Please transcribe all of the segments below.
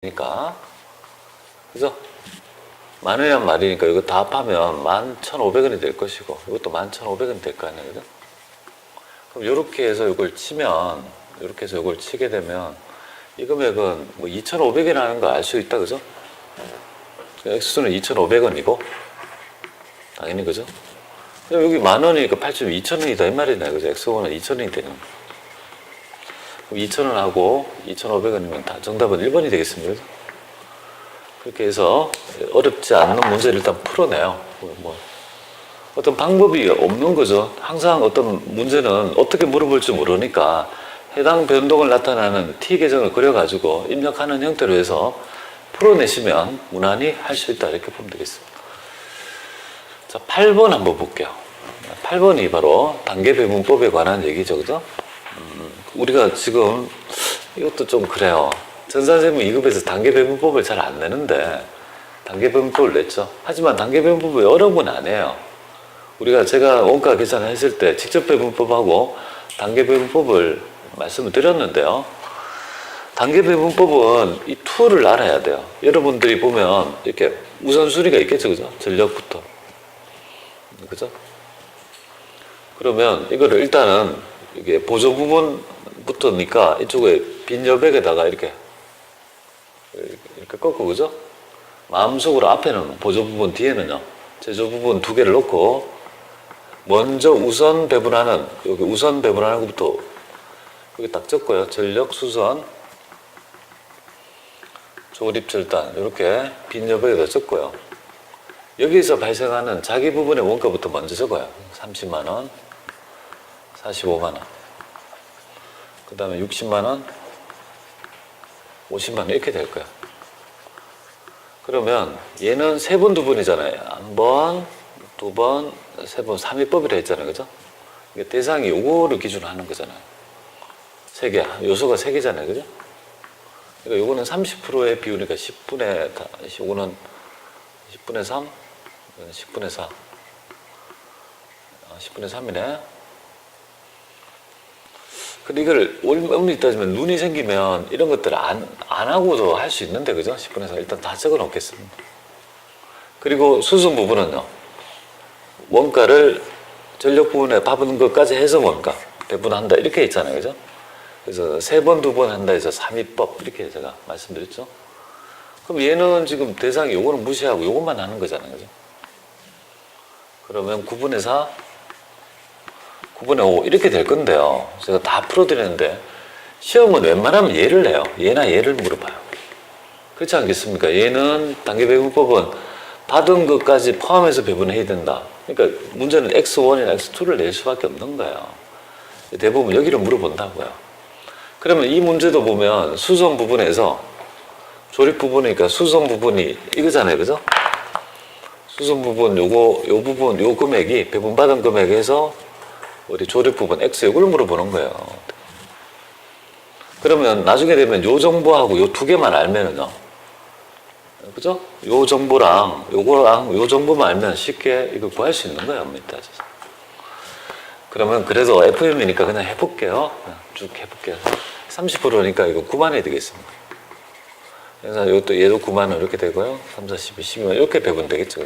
그러니까 그죠? 만 원이란 말이니까 이거 다 합하면 11,500원이 될 것이고 이것도 11,500원이 될 거 아니에요, 그죠? 그럼 이렇게 해서 이걸 치면 이렇게 해서 이걸 치게 되면 이 금액은 뭐 2,500원이라는 거 알 수 있다, 그죠? 액수는 2,500원이고 당연히, 그죠? 여기 만 원이니까 8,200원이다 이 말이네, 그죠? 액수는 2,000원이 되는 거. 그럼 2,000원하고 2,500원이면 다 정답은 1번이 되겠습니다, 그죠? 그렇게 해서 어렵지 않는 문제를 일단 풀어내요. 뭐 어떤 방법이 없는 거죠. 항상 어떤 문제는 어떻게 물어볼지 모르니까 해당 변동을 나타나는 t 계정을 그려가지고 입력하는 형태로 해서 풀어내시면 무난히 할 수 있다, 이렇게 보면 되겠습니다. 자, 8번 한번 볼게요. 8번이 바로 단계 배분법에 관한 얘기죠, 그죠? 우리가 지금 이것도 좀 그래요. 전산세무 2급에서 단계 배분법을 잘 안 내는데 단계 배분법을 냈죠. 하지만 단계 배분법이 어려운 건 아니에요. 제가 원가 계산을 했을 때 직접 배분법하고 단계 배분법을 말씀을 드렸는데요. 단계 배분법은 이 툴을 알아야 돼요. 여러분들이 보면 이렇게 우선순위가 있겠죠, 그죠? 전력부터. 그죠? 그러면 이거를 일단은 이게 보조 부분부터니까 이쪽에 빈 여백에다가 이렇게 꺾고, 그죠? 마음속으로 앞에는 보조 부분, 뒤에는요, 제조 부분 두 개를 놓고, 먼저 우선 배분하는, 여기 우선 배분하는 것부터 여기 딱 적고요. 전력, 수선, 조립, 절단, 이렇게 빈 여백에다 적고요. 여기서 발생하는 자기 부분의 원가부터 먼저 적어요. 30만원, 45만원, 그 다음에 60만원, 50만원 이렇게 될 거야. 그러면 얘는 세 번 두 번이잖아요. 한 번, 두 번, 세 번, 3위법이라 했잖아요, 그죠? 대상이 요거를 기준으로 하는 거잖아요. 세 개, 요소가 세 개잖아요, 그죠? 그러니까 요거는 30%의 비율이니까 10분의, 요거는 10분의 3, 10분의 4, 10분의 3이네. 근데 이걸 엄밀히 따지면 눈이 생기면 이런 것들을 안 하고도 할 수 있는데, 그죠? 10분의 4 일단 다 적어 놓겠습니다. 그리고 수순 부분은요, 원가를 전력 부분에 받은 것까지 해서 원가 배분한다 이렇게 있잖아요, 그죠? 그래서 세 번, 두 번 한다 해서 3위법 이렇게 제가 말씀드렸죠. 그럼 얘는 지금 대상이 요거는 무시하고 요것만 하는 거잖아요, 그죠? 그러면 9분의 4, 9분의 5 이렇게 될 건데요. 제가 다 풀어드리는데 시험은 웬만하면 얘를 내요. 얘나 얘를 물어봐요. 그렇지 않겠습니까? 얘는 단계 배분법은 받은 것까지 포함해서 배분해야 된다. 그러니까 문제는 X1이나 X2를 낼 수밖에 없는 거예요. 대부분 여기를 물어본다고요. 그러면 이 문제도 보면 수선 부분에서 조립 부분이니까 수선 부분이 이거잖아요, 그죠? 수선 부분 요 부분 요 금액이 배분받은 금액에서 우리 조립 부분 X 이걸 물어보는 거예요. 그러면 나중에 되면 요 정보하고 요 두 개만 알면은요, 그죠? 요 정보랑 요거랑 요 정보만 알면 쉽게 이걸 구할 수 있는 거예요, 엄밀히 따져서. 그러면 그래도 FM이니까 그냥 해볼게요. 그냥 쭉 해볼게요. 30%니까 이거 9만 원이 되겠습니다. 그래서 이것도 얘도 9만 원 이렇게 되고요. 3, 4, 12, 12만 이렇게 배분 되겠죠.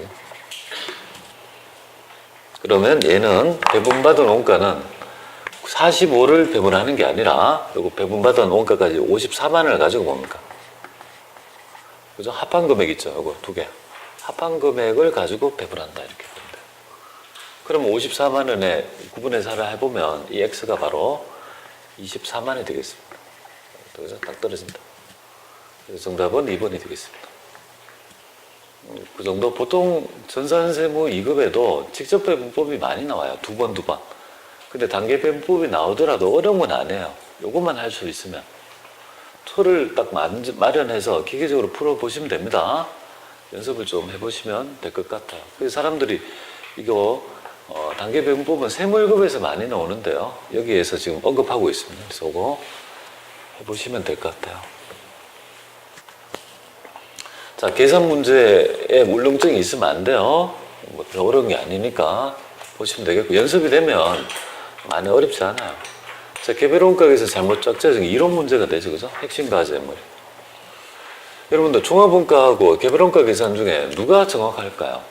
그러면 얘는 배분받은 원가는 45를 배분하는 게 아니라 요거 배분받은 원가까지 54만 원을 가지고 뭡니까? 그죠? 합한 금액 있죠. 요거 두 개. 합한 금액을 가지고 배분한다 이렇게 보면 돼요. 그러면 54만 원에 9분의 4를 해보면 이 X가 바로 24만 원이 되겠습니다. 그래서 딱 떨어진다. 그래서 정답은 2번이 되겠습니다. 그 정도. 보통 전산세무 2급에도 직접 배분법이 많이 나와요. 두 번. 근데 단계 배분법이 나오더라도 어려운 건 아니에요. 요것만 할 수 있으면. 툴을 딱 마련해서 기계적으로 풀어보시면 됩니다. 연습을 좀 해보시면 될 것 같아요. 그래서 사람들이 이거 단계 배분법은 세무1급에서 많이 나오는데요. 여기에서 지금 언급하고 있습니다. 그래서 이거 해보시면 될 것 같아요. 자, 계산 문제에 울렁증이 있으면 안 돼요. 뭐 어려운 게 아니니까 보시면 되겠고, 연습이 되면 많이 어렵지 않아요. 자, 개별 원가에서 잘못 짝져서 이론 문제가 되죠, 그죠? 핵심 과제물. 여러분들 종합원가하고 개별원가 계산 중에 누가 정확할까요?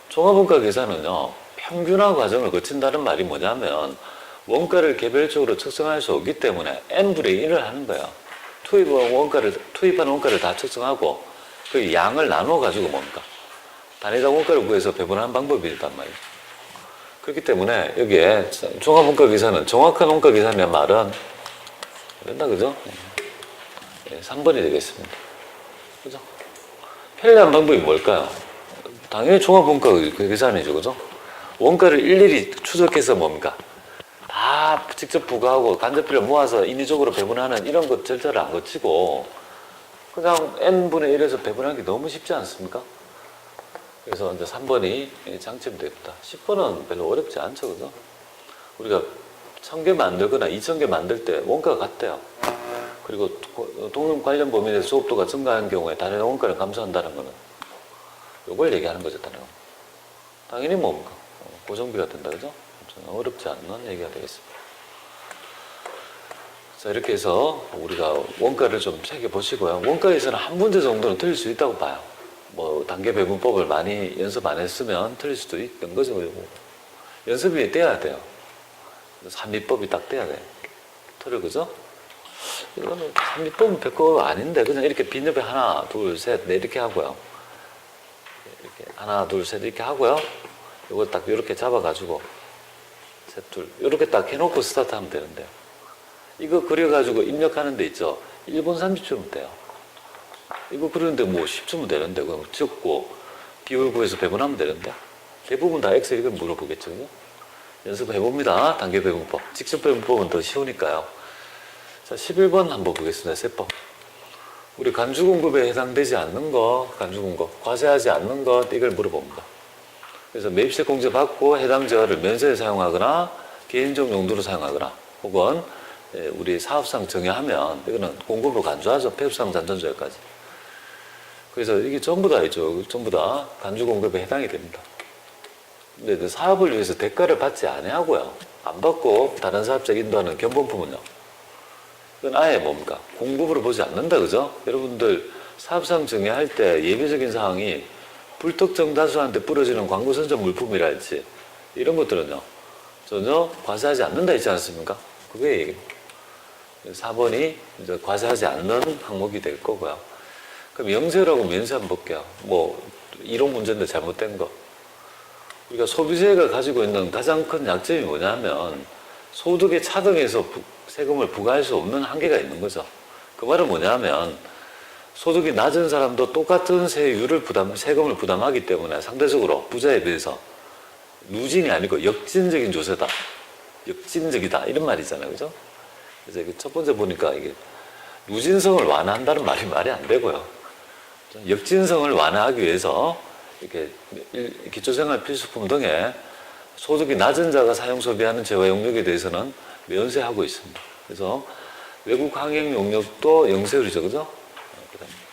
종합원가 계산은요, 평균화 과정을 거친다는 말이 뭐냐면 원가를 개별적으로 측정할 수 없기 때문에 n분의 1을 하는 거예요. 투입한 원가를 다 측정하고 그 양을 나눠 가지고 뭡니까? 단위당 원가를 구해서 배분하는 방법이란 말이에요. 그렇기 때문에 여기에 종합원가 계산은 정확한 원가 계산이란 말은 된다, 그죠? 3번이 되겠습니다. 그죠? 편리한 방법이 뭘까요? 당연히 종합원가 계산이죠, 그죠? 원가를 일일이 추적해서 뭡니까? 다 직접 부과하고 간접비를 모아서 인위적으로 배분하는 이런 것 절차를 안 거치고 그냥 n분의 1에서 배분하기 너무 쉽지 않습니까? 그래서 이제 3번이 장점이 되겠다. 10번은 별로 어렵지 않죠, 그죠? 우리가 1000개 만들거나 2000개 만들 때 원가가 같대요. 그리고 동능 관련 범위의 수업도가 증가한 경우에 단위 원가를 감소한다는 거는 이걸 얘기하는 거죠, 당연히 뭡니까? 고정비가 된다, 그죠? 어렵지 않는 얘기가 되겠습니다. 자, 이렇게 해서 우리가 원가를 좀 새겨보시고요. 원가에서는 한 문제 정도는 틀릴 수 있다고 봐요. 뭐 단계 배분법을 많이 연습 안 했으면 틀릴 수도 있는 거죠. 연습이 돼야 돼요. 삼미법이 딱 돼야 돼요. 틀을, 그죠? 이거는 삼미법은 별거 아닌데 그냥 이렇게 빈접에 하나, 둘, 셋, 넷 이렇게 하고요. 이렇게 하나, 둘, 셋 이렇게 하고요. 이거 딱 이렇게 잡아가지고 셋, 둘 이렇게 딱 해놓고 스타트하면 되는데요. 이거 그려가지고 입력하는 데 있죠. 1분 30초면 돼요. 이거 그리는데 뭐 10초면 되는데 그럼 적고 비율 구해서 배분하면 되는데 대부분 다 엑셀 이걸 물어보겠죠. 그죠? 연습해봅니다. 단계 배분법. 직접 배분법은 더 쉬우니까요. 자, 11번 한번 보겠습니다. 세법. 우리 간주공급에 해당되지 않는 것, 간주공급, 과세하지 않는 것 이걸 물어봅니다. 그래서 매입세 공제 받고 해당 재화를 면세에 사용하거나 개인적 용도로 사용하거나 혹은 우리 사업상 정의하면 이거는 공급으로 간주하죠. 폐업상 잔존조회까지. 그래서 이게 전부 다 있죠. 전부 다 간주공급에 해당이 됩니다. 근데 그 사업을 위해서 대가를 받지 아니하고요. 안 받고 다른 사업자 인도하는 견본품은요. 이건 아예 뭡니까? 공급으로 보지 않는다, 그죠? 여러분들 사업상 정의할 때 예외적인 사항이 불특정 다수한테 뿌려지는 광고 선전 물품이랄지 이런 것들은요. 전혀 과세하지 않는다 있지 않습니까? 그게 얘기입니다. 4번이 이제 과세하지 않는 항목이 될 거고요. 그럼 영세라고 면세 한번 볼게요. 뭐 이론 문제인데 잘못된 거. 우리가 소비세가 가지고 있는 가장 큰 약점이 뭐냐면 소득의 차등에서 세금을 부과할 수 없는 한계가 있는 거죠. 그 말은 뭐냐면 소득이 낮은 사람도 똑같은 세금을 부담하기 때문에 상대적으로 부자에 비해서 누진이 아니고 역진적인 조세다. 역진적이다. 이런 말이잖아요. 그죠? 그래서 첫 번째 보니까 이게 누진성을 완화한다는 말이 안 되고요. 역진성을 완화하기 위해서 이렇게 기초생활 필수품 등의 소득이 낮은 자가 사용 소비하는 재화 용역에 대해서는 면세하고 있습니다. 그래서 외국 항행 용역도 영세율이죠, 그죠?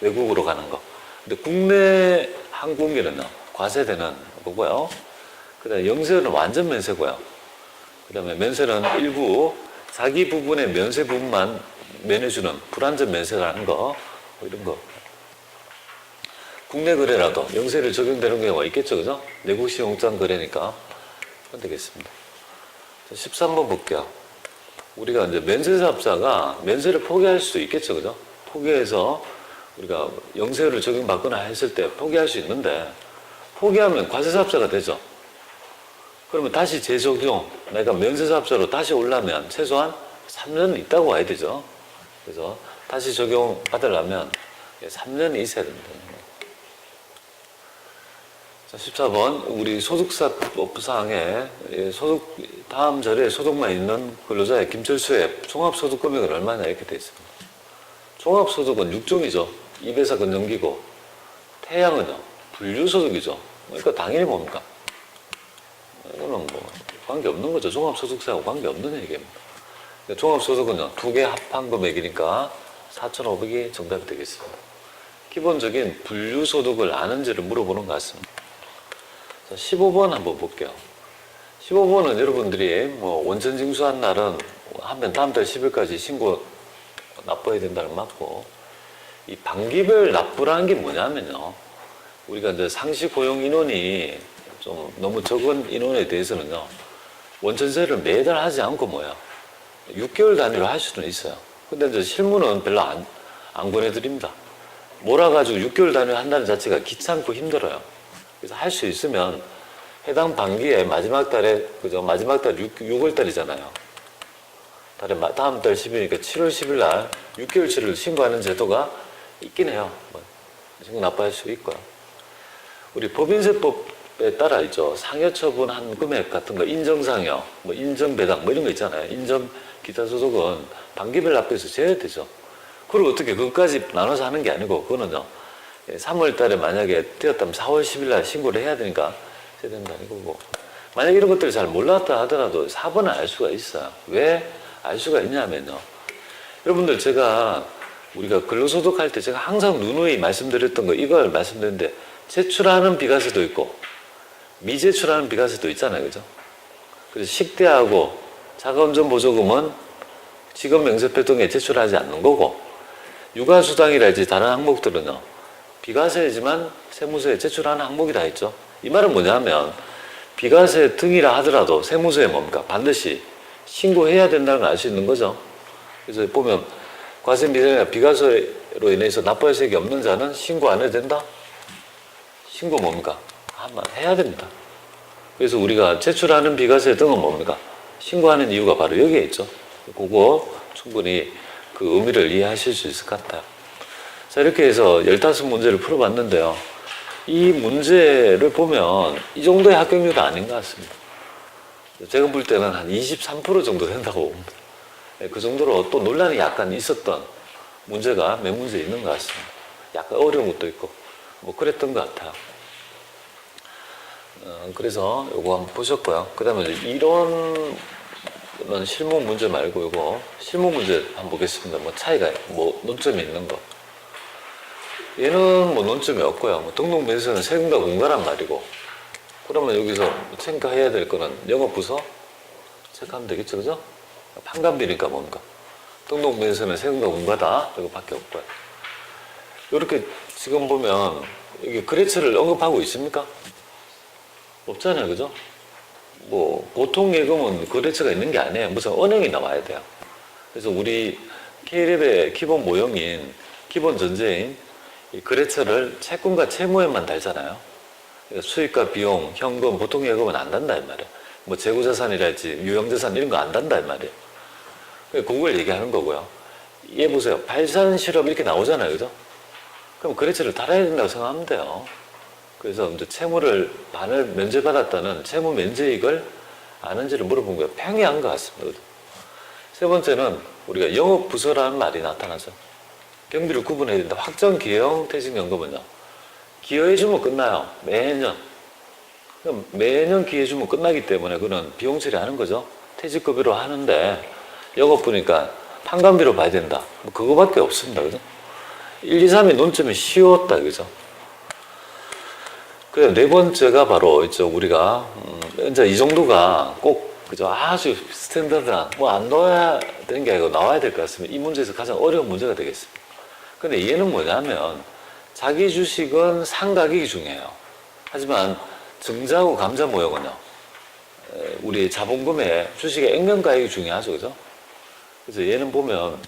외국으로 가는 거. 근데 국내 항공기는요, 과세되는 거고요. 그 다음에 영세율은 완전 면세고요. 그 다음에 면세는 일부 자기 부분의 면세 부분만 면해주는 불완전 면세라는 거, 뭐 이런 거. 국내 거래라도 영세를 적용되는 경우가 있겠죠, 그죠? 내국시 용장 거래니까. 그건 되겠습니다. 13번 볼게요. 우리가 이제 면세사업자가 면세를 포기할 수도 있겠죠, 그죠? 포기해서 우리가 영세율을 적용받거나 했을 때 포기할 수 있는데, 포기하면 과세사업자가 되죠. 그러면 다시 재적용, 내가 면세사업자로 다시 오려면 최소한 3년 있다고 와야 되죠. 그래서 다시 적용 받으려면 3년이 있어야 된다. 자, 14번, 우리 소득사업사항에 다음 절에 소득만 있는 근로자의 김철수의 종합소득금액은 얼마냐 이렇게 되어 있습니다. 종합소득은 6종이죠. 입에서 건전기고, 태양은요, 분류소득이죠. 그러니까 당연히 뭡니까? 이거는 뭐 관계없는 거죠. 종합소득세하고 관계없는 얘기입니다. 종합소득은요, 두 개 합한 금액이니까 4,500이 정답이 되겠습니다. 기본적인 분류소득을 아는지를 물어보는 것 같습니다. 자, 15번 한번 볼게요. 15번은 여러분들이 뭐 원천 징수한 날은 하면 다음 달 10일까지 신고 납부해야 된다는 거 맞고, 이 반기별 납부라는 게 뭐냐면요. 우리가 이제 상시 고용 인원이 좀 너무 적은 인원에 대해서는요. 원천세를 매달 하지 않고 6개월 단위로 할 수는 있어요. 근데 이제 실무는 별로 안 권해드립니다. 몰아가지고 6개월 단위로 한다는 자체가 귀찮고 힘들어요. 그래서 할 수 있으면 해당 반기에 마지막 달에, 그죠? 마지막 달 6월 달이잖아요. 다음 달 10일이니까 7월 10일 날 6개월치를 신고하는 제도가 있긴 해요. 신고 납부할 수 있고요. 우리 법인세법에 따라 있죠. 상여처분한 금액 같은 거, 인정상여, 인정배당, 이런 거 있잖아요. 인정 기타 소득은 반기별 납부에서 제외되죠. 그리고 어떻게 그것까지 나눠서 하는 게 아니고, 그거는요, 3월 달에 만약에 되었다면 4월 10일 날 신고를 해야 되니까 제외된다는 거고. 만약 이런 것들을 잘 몰랐다 하더라도 4번은 알 수가 있어요. 왜 알 수가 있냐면요. 여러분들 제가 우리가 근로소득 할 때 제가 항상 누누이 말씀드렸던 거, 이걸 말씀드렸는데, 제출하는 비과세도 있고 미제출하는 비과세도 있잖아요. 그죠? 그래서 식대하고 자가운전 보조금은 직업 명세표통에 제출하지 않는 거고, 육아수당이랄지 다른 항목들은요, 비과세이지만 세무서에 제출하는 항목이 다 있죠. 이 말은 뭐냐면 비과세 등이라 하더라도 세무서에 반드시 신고해야 된다는 걸 알 수 있는 거죠. 그래서 보면 과세 미세나 비과세로 인해서 납부할 세액이 없는 자는 신고 안 해도 된다? 신고 한번 해야 됩니다. 그래서 우리가 제출하는 비과세 등은 신고하는 이유가 바로 여기에 있죠. 그거 충분히 그 의미를 이해하실 수 있을 것 같아요. 자, 이렇게 해서 15문제를 풀어봤는데요. 이 문제를 보면 이 정도의 합격률은 아닌 것 같습니다. 제가 볼 때는 한 23% 정도 된다고 봅니다. 그 정도로 또 논란이 약간 있었던 문제가 몇 문제 있는 것 같습니다. 약간 어려운 것도 있고 그랬던 것 같아요. 그래서 요거 한번 보셨고요. 그 다음에 이런 실무 문제 말고 요거 실무 문제 한번 보겠습니다. 차이가 논점이 있는 거. 얘는 논점이 없고요. 등록명세서는 세금과 공과란 말이고, 그러면 여기서 체크해야 될 거는 영업부서 체크하면 되겠죠, 그죠? 판관비니까 등록명세서는 세금과 공과다, 이거밖에 없고요. 이렇게 지금 보면 여기 거래처를 언급하고 있습니까? 없잖아요, 그죠? 보통 예금은 거래처가 있는 게 아니에요. 무슨 은행이 나와야 돼요. 그래서 우리 K랩의 기본 모형인, 기본 전제인 이 거래처를 채권과 채무에만 달잖아요. 그러니까 수익과 비용, 현금, 보통 예금은 안 단다, 이 말이에요. 재고자산이랄지, 유형자산 이런 거 안 단다, 이 말이에요. 그걸 얘기하는 거고요. 얘 보세요. 발산 실업 이렇게 나오잖아요, 그죠? 그럼 거래처를 달아야 된다고 생각하면 돼요. 그래서 이제 채무를 반을 면제받았다는 채무 면제익을 아는지를 물어본 거예요. 평이한 것 같습니다. 세 번째는 우리가 영업부서라는 말이 나타나죠. 경비를 구분해야 된다. 확정 기여형 퇴직연금은요, 기여해주면 끝나요. 매년. 그럼 매년 기여해주면 끝나기 때문에 그는 비용 처리하는 거죠. 퇴직급여로 하는데 영업부니까 판관비로 봐야 된다. 그거밖에 없습니다. 그죠? 1, 2, 3의 논점이 쉬웠다. 그죠? 그래, 네 번째가 바로 우리가 이제 이 정도가 꼭 그죠? 아주 스탠다드한 안 넣어야 되는 게 아니고 나와야 될 것 같습니다. 이 문제에서 가장 어려운 문제가 되겠습니다. 근데 얘는 뭐냐면 자기 주식은 상가격이 중요해요. 하지만 증자하고 감자 모형은요, 우리 자본금의 주식의 액면가액이 중요하죠, 그죠? 그래서 얘는 보면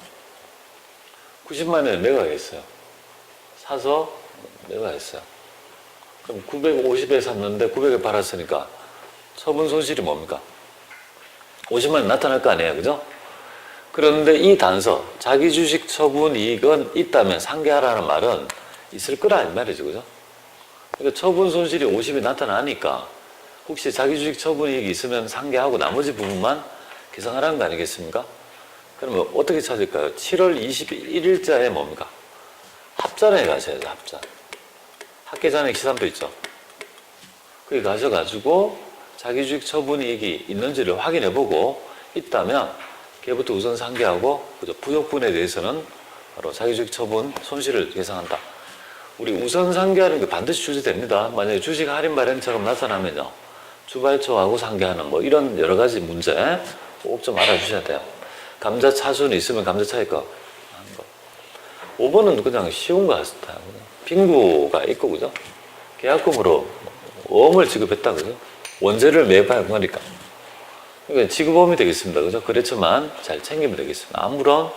90만 원에 매각했어요. 사서 매각했어요. 그럼 950에 샀는데 900에 팔았으니까 처분 손실이 뭡니까? 50만 원 나타날 거 아니에요, 그죠? 그런데 이 단서, 자기 주식 처분 이익은 있다면 상계하라는 말은 있을 거라 이 말이죠, 그죠? 그러니까 처분 손실이 50이 나타나니까 혹시 자기 주식 처분 이익이 있으면 상계하고 나머지 부분만 계산하라는 거 아니겠습니까? 그러면 어떻게 찾을까요? 7월 21일자에 뭡니까? 합산에 가셔야죠, 합산. 학계잔액 시산표 있죠? 거기 가셔가지고 자기 주식 처분 이익이 있는지를 확인해보고 있다면 걔부터 우선 상계하고, 그죠? 부족분에 대해서는 바로 자기 주식 처분 손실을 계산한다. 우리 우선 상계하는 게 반드시 출제됩니다. 만약에 주식 할인 발행처럼 나타나면요, 주발초하고 상계하는 이런 여러 가지 문제 꼭 좀 알아주셔야 돼요. 감자 차순이 있으면 감자 차익과 하는 거. 5번은 그냥 쉬운 거 같다. 빙구가 있고, 그죠? 계약금으로 어음을 지급했다, 그죠? 원재를 매입한 거니까. 그러니까 지급어음이 되겠습니다. 그죠? 거래처만 잘 챙기면 되겠습니다. 아무런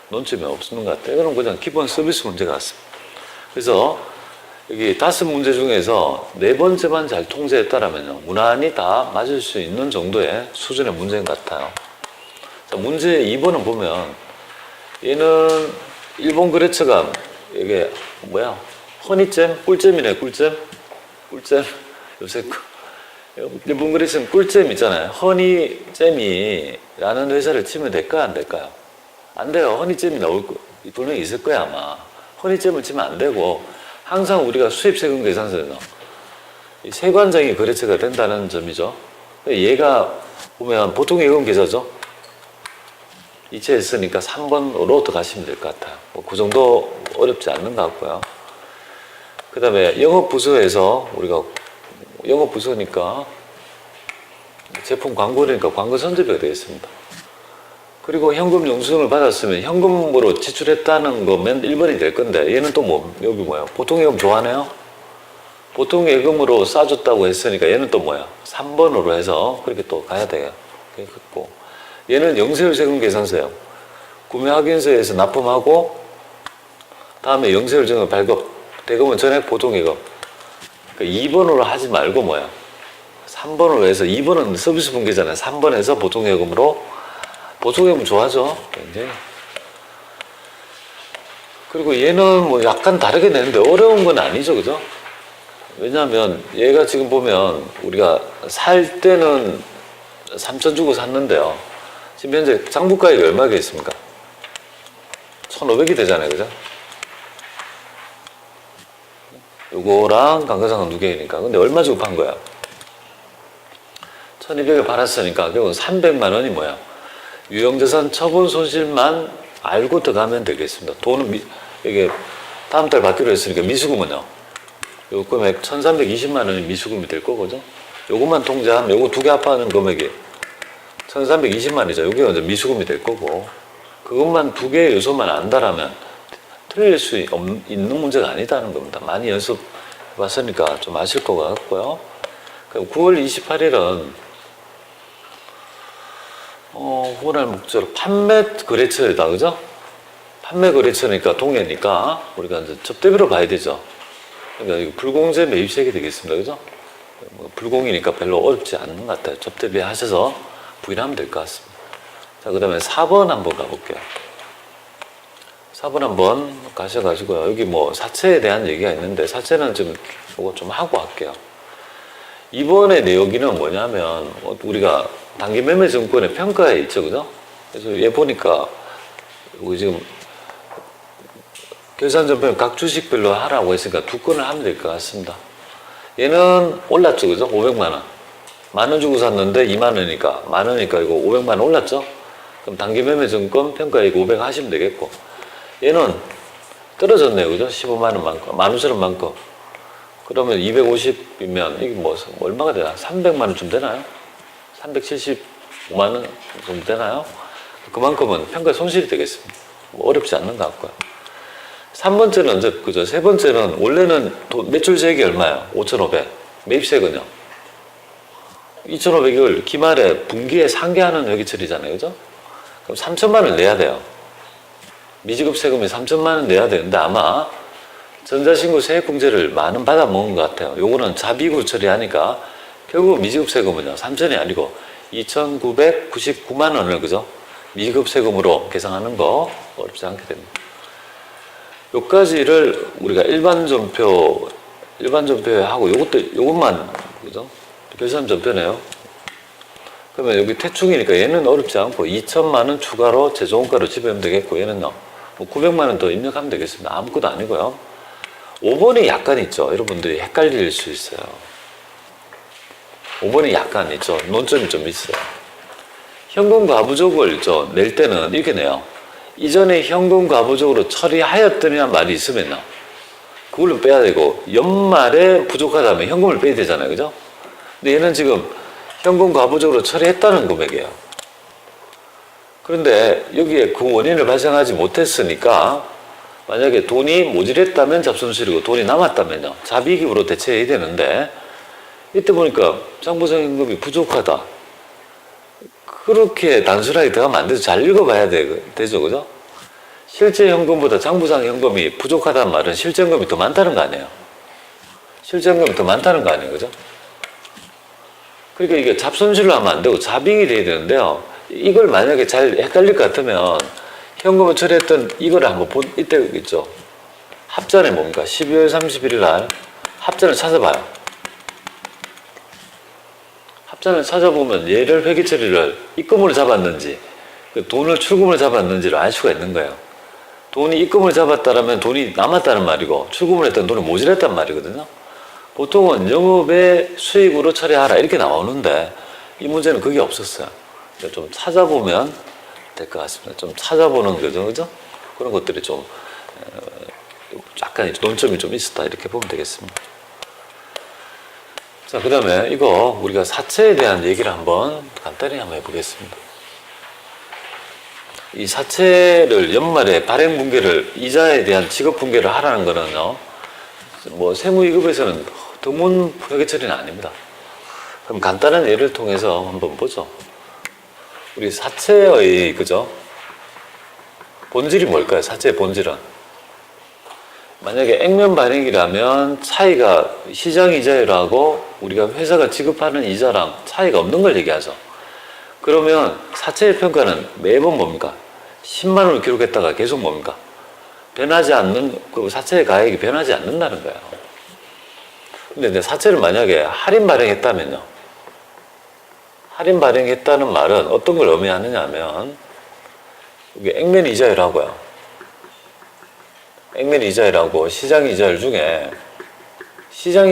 논점이 없는 것 같아요. 이거는 그냥 기본 서비스 문제 같습니다. 그래서 여기 5문제 중에서 4번째만 잘 통제했다라면 무난히 다 맞을 수 있는 정도의 수준의 문제인 것 같아요. 자, 문제 2번은 보면 얘는 일본 거래처가 이게 뭐야? 허니잼? 꿀잼이네, 꿀잼? 꿀잼? 요새 일본 거래처는 꿀잼 있잖아요. 허니잼이라는 회사를 치면 될까요? 안 될까요? 안 돼요. 허니잼이 나올 거, 분명히 있을 거야, 아마. 허니잼을 치면 안 되고, 항상 우리가 수입세금 계산서에서 이 세관적인 거래처가 된다는 점이죠. 얘가 보면 보통 예금 계좌죠. 이체 했으니까 3번으로 더 가시면 될 것 같아요. 뭐 그 정도 어렵지 않는 것 같고요. 그 다음에 영업부서에서 우리가 영업부서니까 제품 광고니까 광고 선접비가 되겠습니다. 그리고 현금 영수증을 받았으면 현금으로 지출했다는 거면 1번이 될 건데 얘는 또 뭐 여기 뭐야? 보통 예금 좋아하네요. 보통 예금으로 싸줬다고 했으니까 얘는 또 뭐야? 3번으로 해서 그렇게 또 가야 돼요. 그렇고 얘는 영세율 세금 계산서예요. 구매 확인서에서 납품하고 다음에 영세율 증을 발급. 대금은 전액 보통 예금. 그러니까 2번으로 하지 말고 뭐야? 3번으로 해서 2번은 서비스 분기잖아요. 3번에서 보통 예금으로 보통 예금 좋아하죠. 굉장히. 그리고 얘는 뭐 약간 다르게 내는데 어려운 건 아니죠. 그죠? 왜냐하면 얘가 지금 보면 우리가 살 때는 3천 주고 샀는데요. 지금 현재 장부가액이 얼마가 있습니까? 1,500이 되잖아요. 그죠? 요거랑 감가상각 2개니까. 근데 얼마 주고 판 거야? 1,200을 팔았으니까 결국은 300만 원이 뭐야? 유형자산 처분 손실만 알고 들어가면 되겠습니다. 돈은 이게 다음 달 받기로 했으니까 미수금은요. 요 금액 1,320만 원이 미수금이 될 거거든요. 요것만 통제하면 요거 2개 합하는 금액이 1,320만 원이죠. 요게 먼저 미수금이 될 거고 그것만 2개의 요소만 안다라면 틀릴 수 있는 문제가 아니다는 겁니다. 많이 연습해봤으니까 좀 아실 것 같고요. 9월 28일은 후원할 목적으로 판매 거래처다, 그죠? 판매 거래처니까 동해니까 우리가 이제 접대비로 봐야 되죠. 그러니까 이거 불공제 매입세액이 되겠습니다, 그죠? 불공이니까 별로 어렵지 않는 것 같아요. 접대비 하셔서 부인하면 될 것 같습니다. 자, 그 다음에 4번 한번 가볼게요. 4번 한번 가셔가지고요. 여기 뭐 사채에 대한 얘기가 있는데 사채는 좀 이거 좀 하고 할게요. 이번의 내용기는 뭐냐면 우리가 단기매매증권의 평가에 있죠, 그죠? 그래서 얘 보니까 여기 지금 결산전편 각 주식별로 하라고 했으니까 2건을 하면 될 것 같습니다. 얘는 올랐죠, 그죠? 500만 원. 10,000원 주고 샀는데 2만 원이니까 만 원이니까 이거 500만 원 올랐죠? 그럼 단기매매증권 평가액 500 하시면 되겠고 얘는 떨어졌네요, 그죠? 15만 원만큼, 15,000원만큼. 그러면 250이면 이게 뭐 얼마가 되나? 300만 원쯤 되나요? 375만 원 정도 되나요? 그만큼은 평가 손실이 되겠습니다. 뭐 어렵지 않는 것 같고요. 3번째는 언제, 그죠? 세 번째는 원래는 매출 세액이 얼마예요? 5,500. 매입세액은요? 2,500을 기말에 분기에 상계하는 회계처리잖아요, 그죠? 그럼 3천만 원 내야 돼요. 미지급 세금이 3천만 원 내야 되는데 아마 전자신고 세액공제를 많은 받아 먹은 것 같아요. 요거는 자비구 처리하니까 결국 미지급 세금은요 3천이 아니고 2,999만 원을 그죠? 미지급 세금으로 계산하는 거 어렵지 않게 됩니다. 요까지를 우리가 일반 전표에 하고 요것만 그죠? 결산 전표네요. 그러면 여기 태충이니까 얘는 어렵지 않고 2천만 원 추가로 제조원가로 지불하면 되겠고 얘는요 뭐 900만 원 더 입력하면 되겠습니다. 아무것도 아니고요. 5번이 약간 있죠. 여러분들이 헷갈릴 수 있어요. 5번이 약간 있죠. 논점이 좀 있어요. 현금 과부족을 낼 때는 이렇게 내요. 이전에 현금 과부족으로 처리하였더니란 말이 있으면요. 그걸로 빼야 되고 연말에 부족하다면 현금을 빼야 되잖아요. 그죠? 근데 얘는 지금 현금 과부족으로 처리했다는 금액이에요. 그런데 여기에 그 원인을 발생하지 못했으니까 만약에 돈이 모자랬다면 잡손실이고 돈이 남았다면요. 잡이익으로 대체해야 되는데 이때 보니까 장부상 현금이 부족하다. 그렇게 단순하게 들어가면 안 되죠. 잘 읽어봐야 되죠. 그죠? 실제 현금보다 장부상 현금이 부족하다는 말은 실제 현금이 더 많다는 거 아니에요. 실제 현금이 더 많다는 거 아니에요. 그죠? 그러니까 이게 잡손실로 하면 안 되고 잡이익이 돼야 되는데요. 이걸 만약에 잘 헷갈릴 것 같으면 현금을 처리했던 이거를 한번 이때 있죠. 합전에 뭡니까? 12월 31일 날 합전을 찾아봐요. 합전을 찾아보면 예별 회계 처리를 입금으로 잡았는지 그 돈을 출금으로 잡았는지를 알 수가 있는 거예요. 돈이 입금을 잡았다면 돈이 남았다는 말이고 출금을 했던 돈이 모자랐단 말이거든요. 보통은 영업의 수익으로 처리하라 이렇게 나오는데 이 문제는 그게 없었어요. 좀 찾아보면 될 것 같습니다. 좀 찾아보는 거죠, 그죠? 그런 것들이 좀 약간 논점이 좀 있었다 이렇게 보면 되겠습니다. 자, 그 다음에 이거 우리가 사채에 대한 얘기를 한번 간단히 한번 해보겠습니다. 이 사채를 연말에 발행 분괴를 이자에 대한 지급 분괴를 하라는 거는요, 뭐 세무위급에서는 드문 회계 처리는 아닙니다. 그럼 간단한 예를 통해서 한번 보죠. 우리 사채의 그죠? 본질이 뭘까요? 사채의 본질은 만약에 액면 발행이라면 차이가 시장 이자율하고 우리가 회사가 지급하는 이자랑 차이가 없는 걸 얘기하죠. 그러면 사채의 평가는 매번 뭡니까? 10만 원을 기록했다가 계속 뭡니까? 변하지 않는, 그 사채의 가액이 변하지 않는다는 거예요. 근데 사채를 만약에 할인 발행했다면요. 할인 발행했다는 말은 어떤 걸 의미하느냐 하면 이게 액면 이자율하고요. 액면 이자율하고 시장 이자율 중에 시장